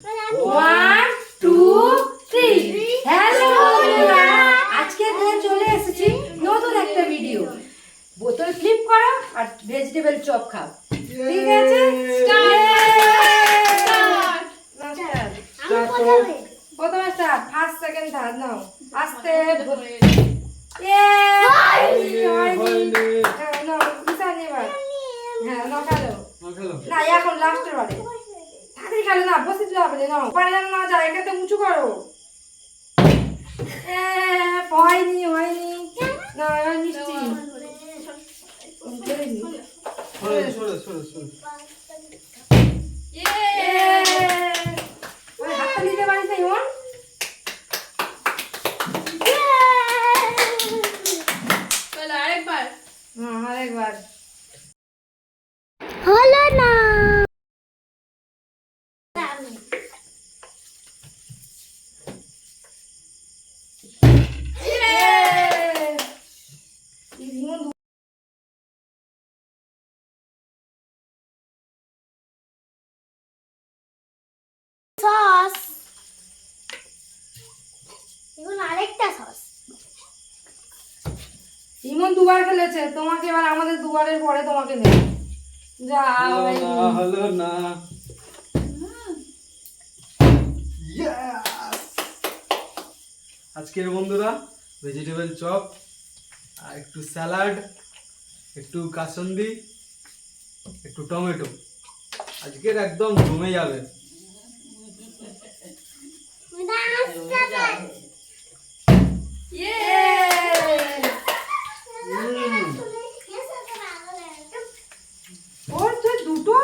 1 2 3 hello বন্ধুরা, আজকে নিয়ে চলে এসেছি নতুন একটা ভিডিও। বোতল ফ্লিপ করো আর ভেজিটেবল চপ খাও। ঠিক আছে, প্রথমে স্টার্ট, ফার্স্ট সেকেন্ড থার্ড নাও আস্তে। হ্যাঁ না খেলো না, এখন লাস্টের বারে তাড়াতাড়ি খেলো না, বসে দিতে হবে না, পারে যেন না যায়, এটাতে উঁচু করো। হয়নি হয়নি না, মিষ্টি হাতটা দিতে পারিস না ইমন। আরেকবার হলো না। সস, এখন আরেকটা সস। ইমন দুবার খেলেছে, তোমাকে এবার আমাদের দুবারের পরে তোমাকে নেব। যা হলো না। আজকের বন্ধুরা ভেজিটেবল চপ আর একটু স্যালাড, একটু কাসন্দি, একটু টমেটো, আজকের একদম জমে যাবে। দুটো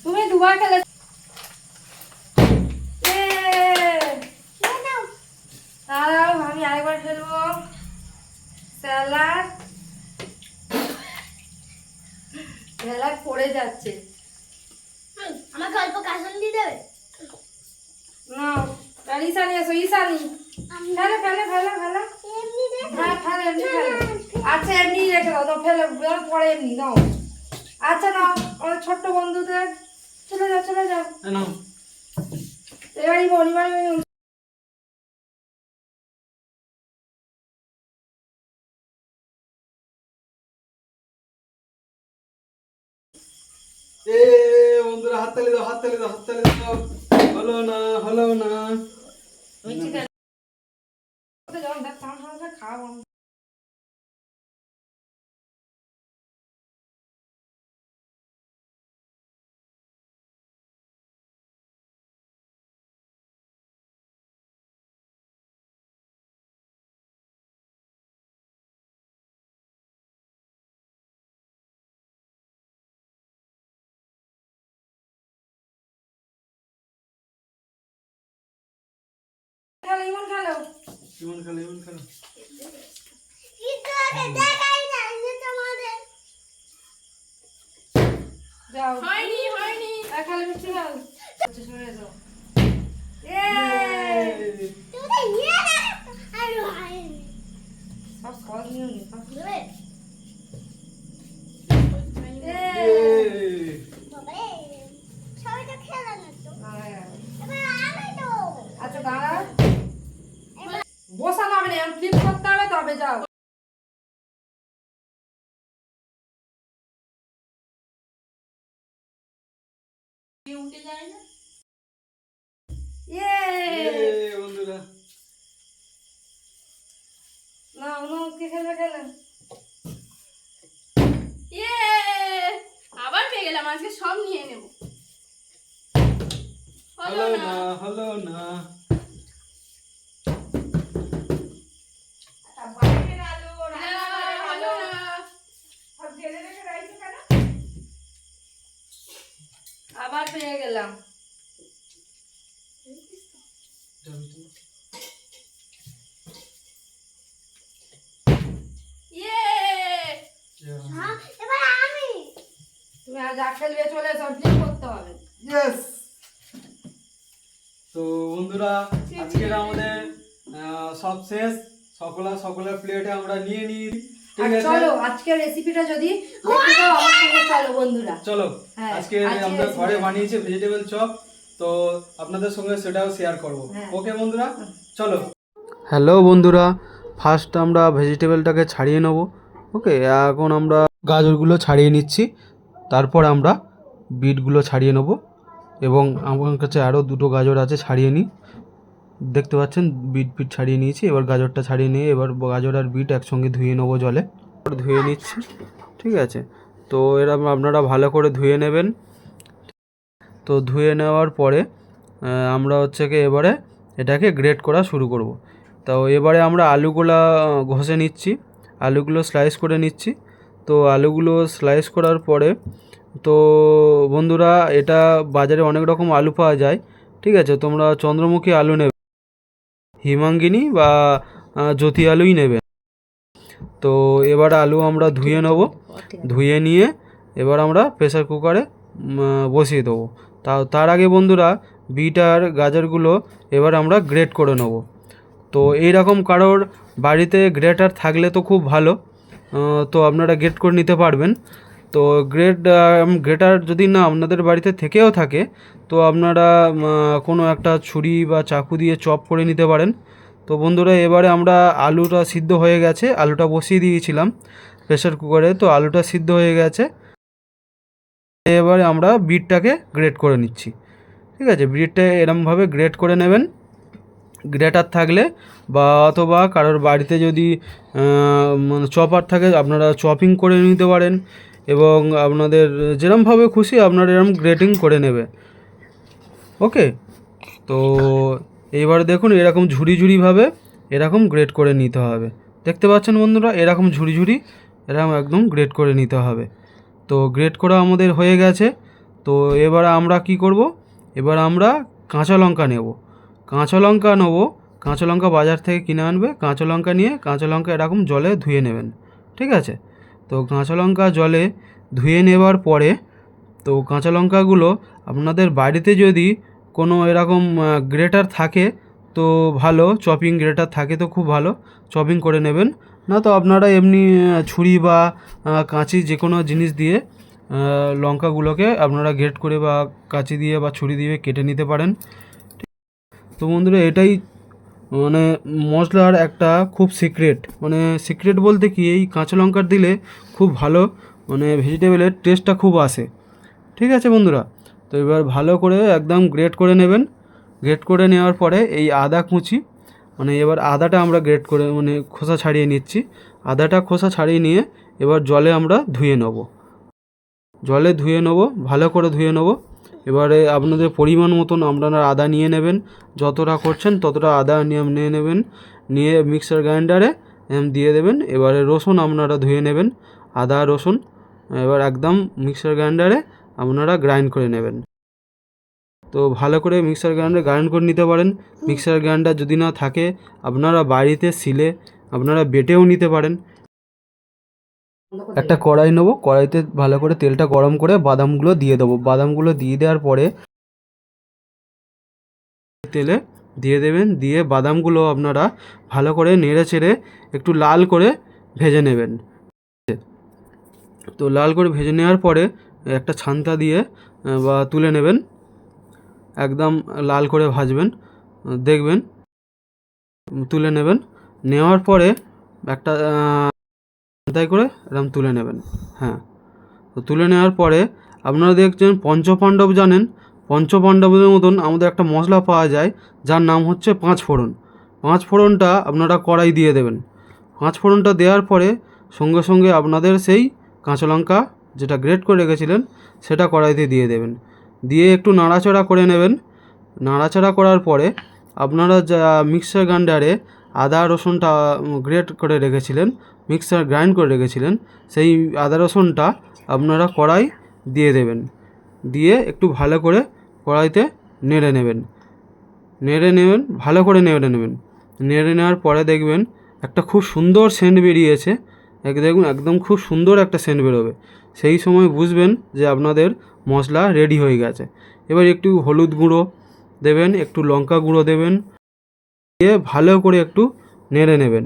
তুমি দুবার খেলে। দাঁড়াও আমি আরেকবার খেলবো। স্যালাড স্যালাড পড়ে যাচ্ছে। আমাকে অল্প কাসন্দি দেবে? না, আর ঈশানি এসো, ঈশানি ফেলে ফেলে ফেলে ফেলে। হ্যাঁ ফেলে, এমনি ফেলে। আচ্ছা এমনি রেখে দাও, তো ফেলে পরে এমনি নাও। আচ্ছা নাও, আমার ছোট্ট বন্ধুদের চলে যাও চলে যাও। এবারই বনিবারই বন্ধুরা হাততালি দাও, হাততালি দাও, হাততালি দাও। হলো না, হলো না। ঠিক আছে, যখন দেখ খাওয়া। খেলো ইমন খেলো। ইমন খেলো, ইমন খেলো। যাও হয়নি হয়নি, খেলে মিষ্টি খেল। আচ্ছা সরে যাও। সব সহজ নিও নি আচ্ছা দাঁড়া, বসানো হবে না, ফ্লিপ করতে হবে তবে। যাও উঠে যায় না। বন্ধুরা না কে খেলবে খেলে। আবার পেয়ে গেলাম, আজকে সব নিয়ে নেব। হলো না, হলো না। আবার পেয়ে গেলাম। তুমি আর যা খেলবে চলে এসো, ফ্লিপ করতে হবে। ইয়েস। তো বন্ধুরা আজকের আমাদের সব শেষ। সকলের প্লেটে আমরা নিয়ে নিই। ঠিক আর আছে চলো আজকের রেসিপিটা যদি দেখতে চাও আমার সঙ্গে চলো বন্ধুরা। চলো হ্যাঁ, আজকে আজকে আমরা recipe ঘরে বানিয়েছি ভেজিটেবল চপ, তো আপনাদের সঙ্গে সেটাও শেয়ার করব। হ্যাঁ। ওকে বন্ধুরা চলো। হ্যালো বন্ধুরা, ফার্স্ট আমরা ভেজিটেবলটাকে ছাড়িয়ে নেব। ওকে, এখন আমরা গাজরগুলো ছাড়িয়ে নিচ্ছি, তারপর আমরা বিটগুলো ছাড়িয়ে নেব। এবং আমার কাছে আরও দুটো গাজর আছে, ছাড়িয়ে নিই। দেখতে পাচ্ছেন বিট ছাড়িয়ে নিয়েছি। এবার গাজরটা ছাড়িয়ে নিয়ে এবার গাজর আর বিট একসঙ্গে ধুয়ে নেবো জলে, ধুয়ে নিচ্ছি। ঠিক আছে, তো এরকম আপনারা ভালো করে ধুয়ে নেবেন। তো ধুয়ে নেওয়ার পরে আমরা হচ্ছে কি এবারে এটাকে গ্রেট করা শুরু করব। তো এবারে আমরা আলুগুলো ঘষে নিচ্ছি, আলুগুলো স্লাইস করে নিচ্ছি। তো আলুগুলো স্লাইস করার পরে তো বন্ধুরা এটা বাজারে অনেক রকম আলু পাওয়া যায়। ঠিক আছে, তোমরা চন্দ্রমুখী আলু নেবে, হিমাঙ্গিনী বা জ্যোতি আলুই নেবে। তো এবার আলু আমরা ধুয়ে নেব, ধুয়ে নিয়ে এবার আমরা প্রেসার কুকারে বসিয়ে দেবো। তার আগে বন্ধুরা বিট আর গাজরগুলো এবার আমরা গ্রেট করে নেব। তো এই রকম কারোর বাড়িতে গ্রেটার থাকলে তো খুব ভালো, তো আপনারা গ্রেট করে নিতে পারবেন। তো গ্রেটার যদি না আপনাদের বাড়িতে থেকেও থাকে তো আপনারা কোনো একটা ছুরি বা চাকু দিয়ে চপ করে নিতে পারেন। তো বন্ধুরা এবারে আমরা আলুটা সিদ্ধ হয়ে গেছে, আলুটা বসিয়ে দিয়েছিলাম প্রেসার কুকারে, তো আলুটা সিদ্ধ হয়ে গেছে। এবারে আমরা বিটটাকে গ্রেট করে নিচ্ছি। ঠিক আছে, বিটটা এরমভাবে গ্রেট করে নেবেন। গ্রেটার থাকলে বা অথবা কারোর বাড়িতে যদি চপার থাকে আপনারা চপিং করে নিতে পারেন, এবং আপনাদের যেরমভাবে খুশি আপনারা এরম গ্রেটিং করে নেবে। ওকে, তো এইবারে দেখুন এরকম ঝুড়ি ঝুড়িভাবে এরকম গ্রেট করে নিতে হবে। দেখতে পাচ্ছেন বন্ধুরা, এরকম ঝুড়ি ঝুড়ি এরকম একদম গ্রেট করে নিতে হবে। তো গ্রেট করা আমাদের হয়ে গেছে। তো এবার আমরা কি করব, এবার আমরা কাঁচা লঙ্কা নেব। কাঁচা লঙ্কা বাজার থেকে কিনে আনবে। কাঁচা লঙ্কা নিয়ে কাঁচা লঙ্কা এরকম জলে ধুয়ে নেবেন। ঠিক আছে, তো কাঁচা লঙ্কা জলে ধুয়ে নেবার পরে তো কাঁচা লঙ্কাগুলো আপনাদের বাড়িতে যদি কোনো এরকম গ্রেটার থাকে তো ভালো, চপিং গ্রেটার থাকে তো খুব ভালো, চপিং করে নেবেন। না তো আপনারা এমনি ছুরি বা কাঁচি যে কোনো জিনিস দিয়ে লঙ্কাগুলোকে আপনারা গ্রেট করে বা কাঁচি দিয়ে বা ছুরি দিয়ে কেটে নিতে পারেন। তো বন্ধুরা এটাই মানে মশলার একটা খুব সিক্রেট বলতে কি, এই কাঁচা লঙ্কার দিলে খুব ভালো মানে ভেজিটেবলের টেস্টটা খুব আসে। ঠিক আছে বন্ধুরা, তো এবার ভালো করে একদম গ্রেট করে নেবেন। গ্রেট করে নেওয়ার পরে এই আদা কুচি মানে এবার আদাটা আমরা গ্রেট করে মানে খোসা ছাড়িয়ে নিচ্ছি। আদাটা খোসা ছাড়িয়ে নিয়ে এবার জলে আমরা ধুয়ে নেব, ভালো করে ধুয়ে নেব। এবারে আপনাদের পরিমাণ মতন আপনারা আদা নিয়ে নেবেন, যতটা করছেন ততটা আদা নিয়ে নেবেন, নিয়ে মিক্সার গ্রাইন্ডারে দিয়ে দেবেন। এবারে রসুন আপনারা ধুয়ে নেবেন, আদা রসুন এবার একদম মিক্সার গ্রাইন্ডারে আপনারা গ্রাইন্ড করে নেবেন। তো ভালো করে মিক্সার গ্রাইন্ডারে গ্রাইন্ড করে নিতে পারেন। মিক্সার গ্রাইন্ডার যদি না থাকে আপনারা বাড়িতে শিলে আপনারা বেটেও নিতে পারেন। একটা কড়াই নেব, কড়াইতে ভালো করে তেলটা গরম করে বাদামগুলো দিয়ে দেবো। বাদামগুলো দিয়ে দেওয়ার পরে তেলে দিয়ে দেবেন, দিয়ে বাদামগুলো আপনারা ভালো করে নেড়ে চেড়ে একটু লাল করে ভেজে নেবেন। তো লাল করে ভেজে নেওয়ার পরে একটা ছান্তা দিয়ে বা তুলে নেবেন, একদম লাল করে ভাজবেন, দেখবেন তুলে নেবেন। নেওয়ার পরে একটা ছান্তায় করে এরকম তুলে নেবেন। হ্যাঁ, তো তুলে নেওয়ার পরে আপনারা দেখছেন পঞ্চপাণ্ডব জানেন, পঞ্চপাণ্ডবের মতন আমাদের একটা মশলা পাওয়া যায় যার নাম হচ্ছে পাঁচফোড়ন। পাঁচফোড়নটা আপনারা কড়াই দিয়ে দেবেন। পাঁচফোড়নটা দেওয়ার পরে সঙ্গে সঙ্গে আপনাদের সেই কাঁচা লঙ্কা যেটা গ্রেট করে রেখেছিলেন সেটা কড়াইতে দিয়ে দেবেন, দিয়ে একটু নাড়াচাড়া করে নেবেন। নাড়াচাড়া করার পরে আপনারা যা মিক্সার গ্রাইন্ডারে আদা রসুনটা গ্রেট করে রেখেছিলেন, গ্রাইন্ড করে রেখেছিলেন, সেই আদা রসুনটা আপনারা কড়াই দিয়ে দেবেন, দিয়ে একটু ভালো করে কড়াইতে নেড়ে নেবেন, ভালো করে নেড়ে নেবেন। নেড়ে নেওয়ার পরে দেখবেন একটা খুব সুন্দর সেন্ট বেরিয়েছে, দেখুন একদম খুব সুন্দর একটা সেন্ট বেরোবে। সেই সময় বুঝবেন যে আপনাদের মশলা রেডি হয়ে গেছে। এবার একটু হলুদ গুঁড়ো দেবেন, একটু লঙ্কা গুঁড়ো দেবেন, দিয়ে ভালো করে একটু নেড়ে নেবেন।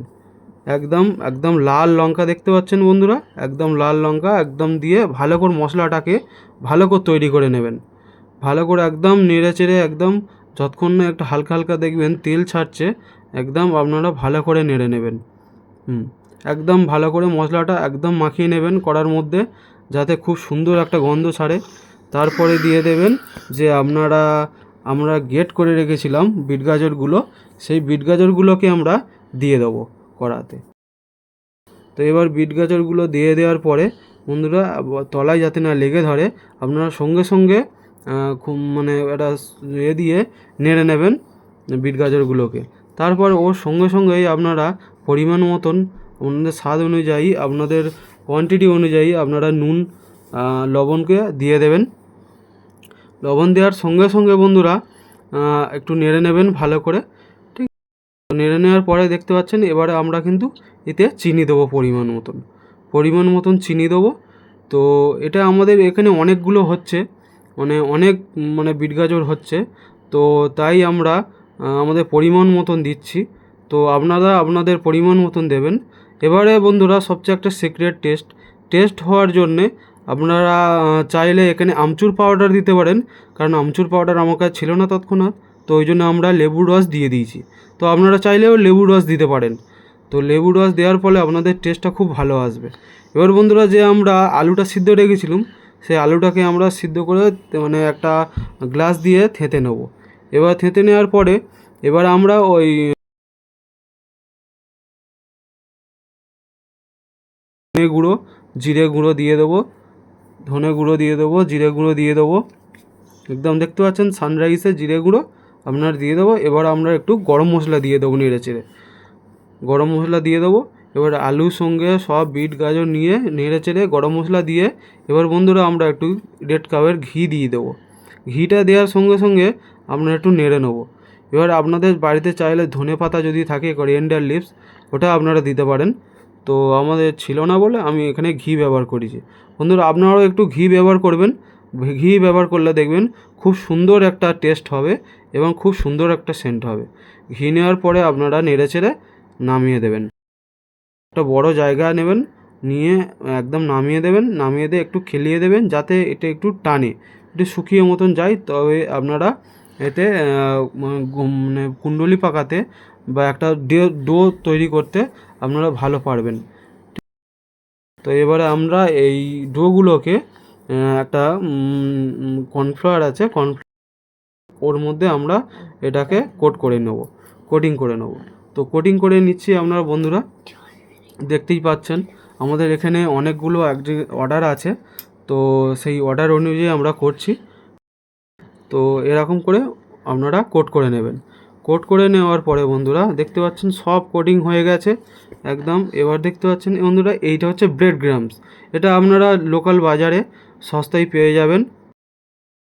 একদম একদম লাল লঙ্কা দেখতে পাচ্ছেন বন্ধুরা, একদম লাল লঙ্কা একদম দিয়ে ভালো করে মশলাটাকে ভালো করে তৈরি করে নেবেন। ভালো করে একদম নেড়ে চেড়ে একদম যতক্ষণ না একটু হালকা হালকা দেখবেন তেল ছাড়ছে, একদম আপনারা ভালো করে নেড়ে নেবেন। একদম ভালো করে মশলাটা একদম মাখিয়ে নেবেন কড়ার মধ্যে, যাতে খুব সুন্দর একটা গন্ধ ছাড়ে। তারপরে দিয়ে দেবেন যে আমরা গ্রেট করে রেখেছিলাম বিট গাজরগুলো, সেই বিট গাজরগুলোকে আমরা দিয়ে দেবো কড়াতে। তো এবার বিট গাজরগুলো দিয়ে দেওয়ার পরে বন্ধুরা তলায় যাতে না লেগে ধরে, আপনারা সঙ্গে সঙ্গে খুব মানে একটা দিয়ে নেড়ে নেবেন বিট গাজরগুলোকে। তারপর ওর সঙ্গে সঙ্গেই আপনারা পরিমাণ মতন আপনাদের স্বাদ অনুযায়ী, আপনাদের কোয়ান্টিটি অনুযায়ী আপনারা নুন লবণকে দিয়ে দেবেন। লবণ দেওয়ার সঙ্গে সঙ্গে বন্ধুরা একটু নেড়ে নেবেন ভালো করে। ঠিক নেড়ে নেওয়ার পরে দেখতে পাচ্ছেন এবারে আমরা কিন্তু এতে চিনি দেবো পরিমাণ মতন চিনি দেবো। তো এটা আমাদের এখানে অনেকগুলো হচ্ছে, অনেক বিট গাজর হচ্ছে, তো তাই আমরা আমাদের পরিমাণ মতন দিচ্ছি। তো আপনারা আপনাদের পরিমাণ মতন দেবেন। এবারে বন্ধুরা সবচেয়ে একটা সিক্রেট টেস্ট হওয়ার জন্যে আপনারা চাইলে এখানে আমচুর পাউডার দিতে পারেন, কারণ আমচুর পাউডার আমার কাছে ছিল না তৎক্ষণাৎ, তো ওই জন্য আমরা লেবুর রস দিয়ে দিয়েছি। তো আপনারা চাইলেও লেবুর রস দিতে পারেন। তো লেবুর রস দেওয়ার ফলে আপনাদের টেস্টটা খুব ভালো আসবে। এবার বন্ধুরা যে আমরা আলুটা সিদ্ধ রেখেছিলাম, সেই আলুটাকে আমরা সিদ্ধ করে একটা গ্লাস দিয়ে থেঁতে নেব। এবার থেঁতে নেওয়ার পরে এবার আমরা ওই ধনে গুঁড়ো জিরে গুঁড়ো দিয়ে দেবো, জিরে গুঁড়ো দিয়ে দেবো। একদম দেখতে পাচ্ছেন সানরাইসের জিরে গুঁড়ো আপনার দিয়ে দেবো। এবার আমরা একটু গরম মশলা দিয়ে দেবো, নেড়ে চেড়ে গরম মশলা দিয়ে দেবো। এবার আলুর সঙ্গে সব বিট গাজর নিয়ে নেড়ে চেড়ে গরম মশলা দিয়ে এবার বন্ধুরা আমরা একটু রেড কাপের ঘি দিয়ে দেবো। ঘিটা দেওয়ার সঙ্গে সঙ্গে আপনারা একটু নেড়ে নেবো। এবার আপনাদের বাড়িতে চাইলে ধনে পাতা যদি থাকে, করিয়েন্ডার লিভস, ওটা আপনারা দিতে পারেন। তো আমাদের ছিল না বলে আমি এখানে ঘি ব্যবহার করেছি। বন্ধুরা আপনারাও একটু ঘি ব্যবহার করবেন। ঘি ব্যবহার করলে দেখবেন খুব সুন্দর একটা টেস্ট হবে এবং খুব সুন্দর একটা সেন্ট হবে। ঘি নেওয়ার পরে আপনারা নেড়ে চেড়ে নামিয়ে দেবেন। একটা বড় জায়গা নেবেন, নিয়ে একদম নামিয়ে দেবেন। নামিয়ে দিয়ে একটু খেলিয়ে দেবেন যাতে এটা একটু টানে, একটু শুকিয়ে মতন যায়। তবে আপনারা এতে কুণ্ডলি পাকাতে বা একটা ডো তৈরি করতে আপনারা ভালো পারবেন। তো এবারে আমরা এই ডোগুলোকে একটা কর্নফ্লাওয়ার আছে, ওর মধ্যে আমরা এটাকে কোটিং করে নেব। তো কোটিং করে নিচ্ছি আপনারা বন্ধুরা দেখতেই পাচ্ছেন। আমাদের এখানে অনেকগুলো অর্ডার আছে, তো সেই অর্ডার অনুযায়ী আমরা করছি। তো এরকম করে আপনারা কোট করে নেবেন। কোট করে নেওয়ার পরে বন্ধুরা দেখতে পাচ্ছেন সব কোটিং হয়ে গেছে একদম। এবার দেখতে পাচ্ছেন বন্ধুরা এইটা হচ্ছে ব্রেড গ্রামস। এটা আপনারা লোকাল বাজারে সস্তায় পেয়ে যাবেন।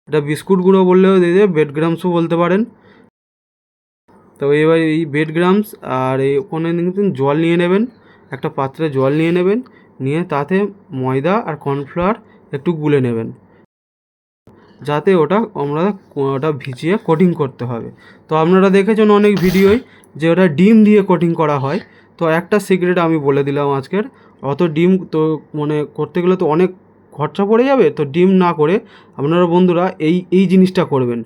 এটা বিস্কুট গুঁড়ো বললেও দিয়ে দেবে, ব্রেড গ্রামসও বলতে পারেন। তো এবার এই ব্রেড গ্রামস আর এই ওখানে কিন্তু জল নিয়ে নেবেন, একটা পাত্রে জল নিয়ে নেবেন, নিয়ে তাতে ময়দা আর কর্নফ্লাওয়ার একটু গুলে নেবেন, যাতে ওটা ভিজিয়ে কোটিং করতে হবে। তো আপনারা দেখেছেন অনেক ভিডিওই যে ওটা ডিম দিয়ে কোটিং করা হয়। তো একটা সিক্রেট আমি বলে দিলাম আজকের, অত ডিম তো করতে গেলে তো অনেক খরচা পড়ে যাবে। তো ডিম না করে আপনারা বন্ধুরা এই জিনিসটা করবেন।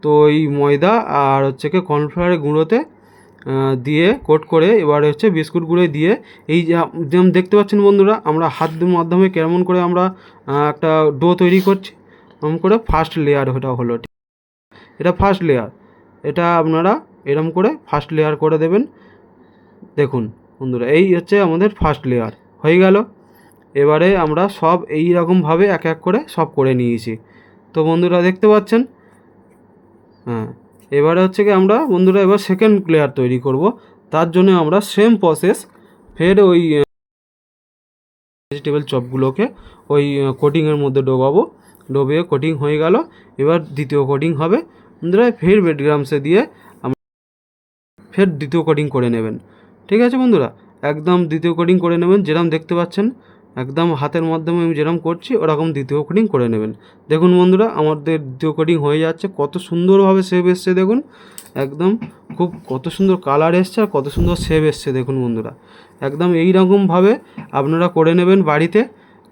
তো এই ময়দা আর হচ্ছে কি কর্নফ্লাওয়ারের গুঁড়োতে দিয়ে কোট করে এবারে হচ্ছে বিস্কুট গুঁড়ো দিয়ে এই যেমন দেখতে পাচ্ছেন বন্ধুরা আমরা হাতের মাধ্যমে কেমন করে আমরা একটা ডো তৈরি করছি, এরকম করে ফার্স্ট লেয়ার ওটা হলো। এটা ফার্স্ট লেয়ার, এটা আপনারা এরকম করে ফার্স্ট লেয়ার করে দেবেন। দেখুন বন্ধুরা এই হচ্ছে আমাদের ফার্স্ট লেয়ার হয়ে গেল। এবারে আমরা সব এই রকমভাবে এক এক করে সব করে নিয়েছি। তো বন্ধুরা দেখতে পাচ্ছেন, হ্যাঁ এবারে হচ্ছে কি আমরা বন্ধুরা এবার সেকেন্ড লেয়ার তৈরি করব। তার জন্য আমরা সেম প্রসেস ফের ওই ভেজিটেবল চপগুলোকে ওই কোটিংয়ের মধ্যে ডোবিয়ে কোটিং হয়ে গেল। এবার দ্বিতীয় কোটিং হবে বন্ধুরা, ফের ব্রেড গ্রামসে দিয়ে ফের দ্বিতীয় কোটিং করে নেবেন। ঠিক আছে বন্ধুরা, একদম দ্বিতীয় কোটিং করে নেবেন যেরকম দেখতে পাচ্ছেন একদম হাতের মাধ্যমে আমি যেরকম করছি ওরকম দ্বিতীয় কোটিং করে নেবেন। দেখুন বন্ধুরা আমাদের দ্বিতীয় কোটিং হয়ে যাচ্ছে, কত সুন্দরভাবে শেপ এসছে দেখুন, একদম খুব কত সুন্দর কালার এসছে আর কত সুন্দর শেপ এসছে দেখুন বন্ধুরা। একদম এই রকমভাবে আপনারা করে নেবেন বাড়িতে,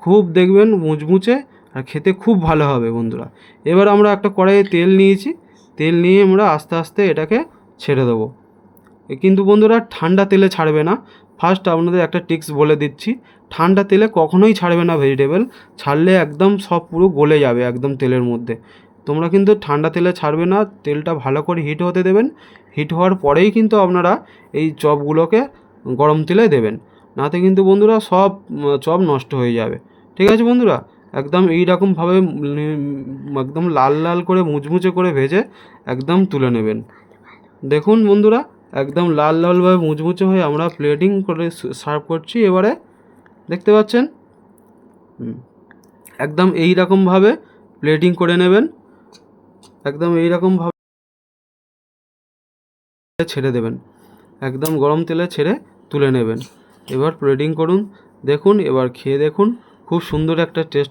খুব দেখবেন মুচমুচে আর খেতে খুব ভালো হবে বন্ধুরা। এবার আমরা একটা কড়াইয়ে তেল নিয়েছি, তেল নিয়ে আমরা আস্তে আস্তে এটাকে ছেড়ে দেবো। কিন্তু বন্ধুরা ঠান্ডা তেলে ছাড়বে না, ফার্স্ট আপনাদের একটা টিপস বলে দিচ্ছি, ঠান্ডা তেলে কখনোই ছাড়বে না ভেজিটেবল, ছাড়লে একদম সব পুরো গলে যাবে একদম তেলের মধ্যে। তোমরা কিন্তু ঠান্ডা তেলে ছাড়বে না, তেলটা ভালো করে হিট হতে দেবেন, হিট হওয়ার পরেই কিন্তু আপনারা এই চপগুলোকে গরম তেলে দেবেন, নাতে কিন্তু বন্ধুরা সব চপ নষ্ট হয়ে যাবে। ঠিক আছে বন্ধুরা, একদম এই রকমভাবে একদম লাল লাল করে মুচমুচে করে ভেজে একদম তুলে নেবেন। দেখুন বন্ধুরা একদম লাল লালভাবে মুচমুচে হয়ে আমরা প্লেটিং করে সার্ভ করছি। এবারে দেখতে পাচ্ছেন একদম এই রকমভাবে প্লেটিং করে নেবেন, একদম এই রকমভাবে ছেড়ে দেবেন, একদম গরম তেলে ছেড়ে তুলে নেবেন। এবার প্লেটিং করুন, দেখুন এবার খেয়ে দেখুন, খুব সুন্দর একটা টেস্ট